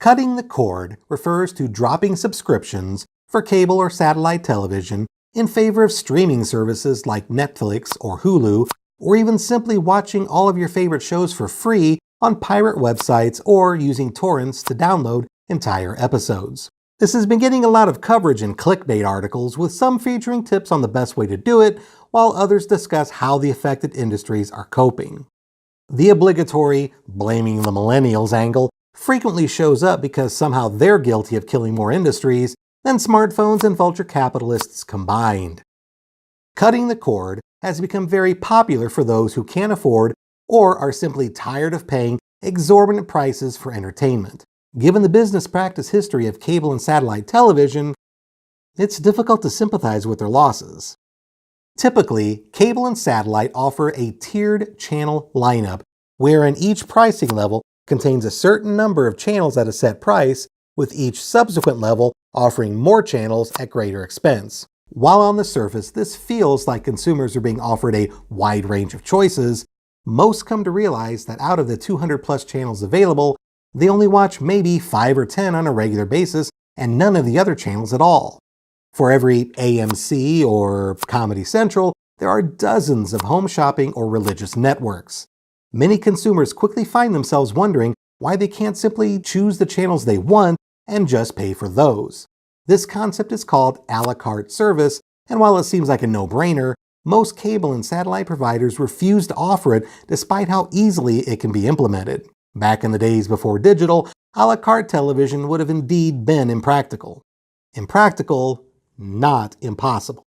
Cutting the cord refers to dropping subscriptions for cable or satellite television in favor of streaming services like Netflix or Hulu, or even simply watching all of your favorite shows for free on pirate websites or using torrents to download entire episodes. This has been getting a lot of coverage in clickbait articles, with some featuring tips on the best way to do it, while others discuss how the affected industries are coping. The obligatory blaming the millennials angle frequently shows up because somehow they're guilty of killing more industries than smartphones and vulture capitalists combined. Cutting the cord has become very popular for those who can't afford or are simply tired of paying exorbitant prices for entertainment. Given the business practice history of cable and satellite television, it's difficult to sympathize with their losses. Typically, cable and satellite offer a tiered channel lineup, wherein each pricing level contains a certain number of channels at a set price, with each subsequent level offering more channels at greater expense. While on the surface this feels like consumers are being offered a wide range of choices, most come to realize that out of the 200+ channels available, they only watch maybe 5 or 10 on a regular basis and none of the other channels at all. For every AMC or Comedy Central, there are dozens of home shopping or religious networks. Many consumers quickly find themselves wondering why they can't simply choose the channels they want and just pay for those. This concept is called a la carte service, and while it seems like a no-brainer, most cable and satellite providers refuse to offer it despite how easily it can be implemented. Back in the days before digital, a la carte television would have indeed been impractical. Impractical, not impossible.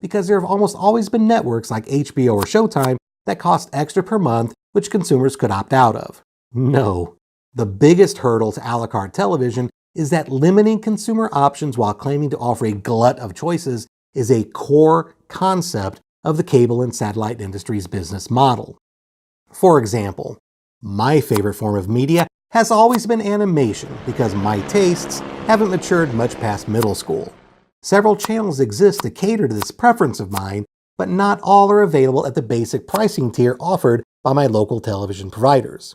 Because there have almost always been networks like HBO or Showtime that cost extra per month, which consumers could opt out of. No. The biggest hurdle to a la carte television is that limiting consumer options while claiming to offer a glut of choices is a core concept of the cable and satellite industry's business model. For example, my favorite form of media has always been animation because my tastes haven't matured much past middle school. Several channels exist to cater to this preference of mine, but not all are available at the basic pricing tier offered by my local television providers.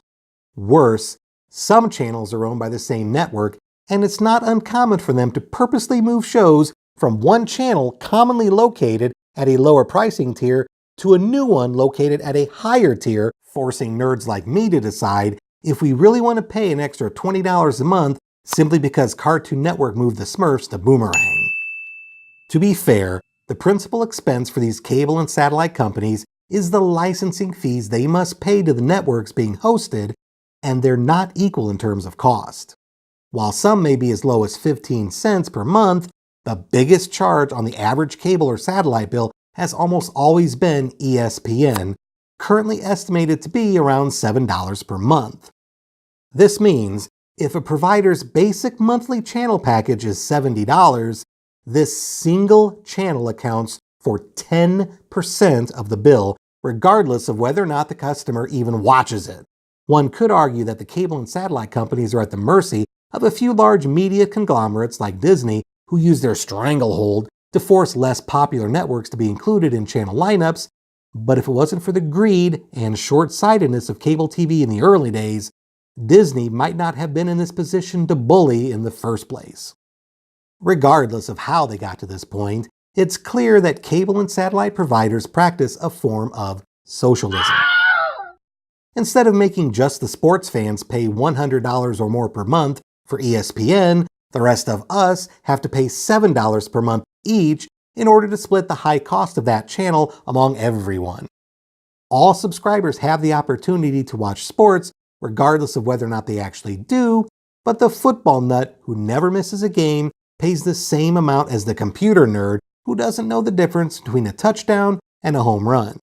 Worse, some channels are owned by the same network, and it's not uncommon for them to purposely move shows from one channel commonly located at a lower pricing tier to a new one located at a higher tier, forcing nerds like me to decide if we really want to pay an extra $20 a month simply because Cartoon Network moved the Smurfs to Boomerang. To be fair, the principal expense for these cable and satellite companies is the licensing fees they must pay to the networks being hosted, and they're not equal in terms of cost. While some may be as low as 15 cents per month, the biggest charge on the average cable or satellite bill has almost always been ESPN, currently estimated to be around $7 per month. This means if a provider's basic monthly channel package is $70, this single channel accounts for 10% of the bill, regardless of whether or not the customer even watches it. One could argue that the cable and satellite companies are at the mercy of a few large media conglomerates like Disney, who use their stranglehold to force less popular networks to be included in channel lineups, but if it wasn't for the greed and short-sightedness of cable TV in the early days, Disney might not have been in this position to bully in the first place. Regardless of how they got to this point, it's clear that cable and satellite providers practice a form of socialism. Instead of making just the sports fans pay $100 or more per month for ESPN, the rest of us have to pay $7 per month each in order to split the high cost of that channel among everyone. All subscribers have the opportunity to watch sports, regardless of whether or not they actually do, but the football nut who never misses a game pays the same amount as the computer nerd who doesn't know the difference between a touchdown and a home run.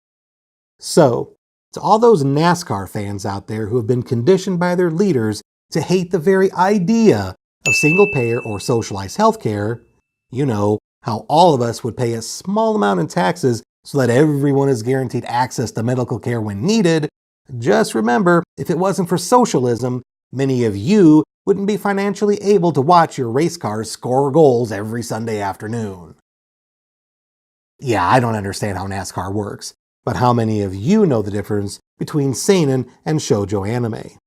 So, to all those NASCAR fans out there who have been conditioned by their leaders to hate the very idea of single-payer or socialized healthcare, you know, how all of us would pay a small amount in taxes so that everyone is guaranteed access to medical care when needed, just remember, if it wasn't for socialism, many of you wouldn't be financially able to watch your race cars score goals every Sunday afternoon. Yeah, I don't understand how NASCAR works, but how many of you know the difference between seinen and shoujo anime?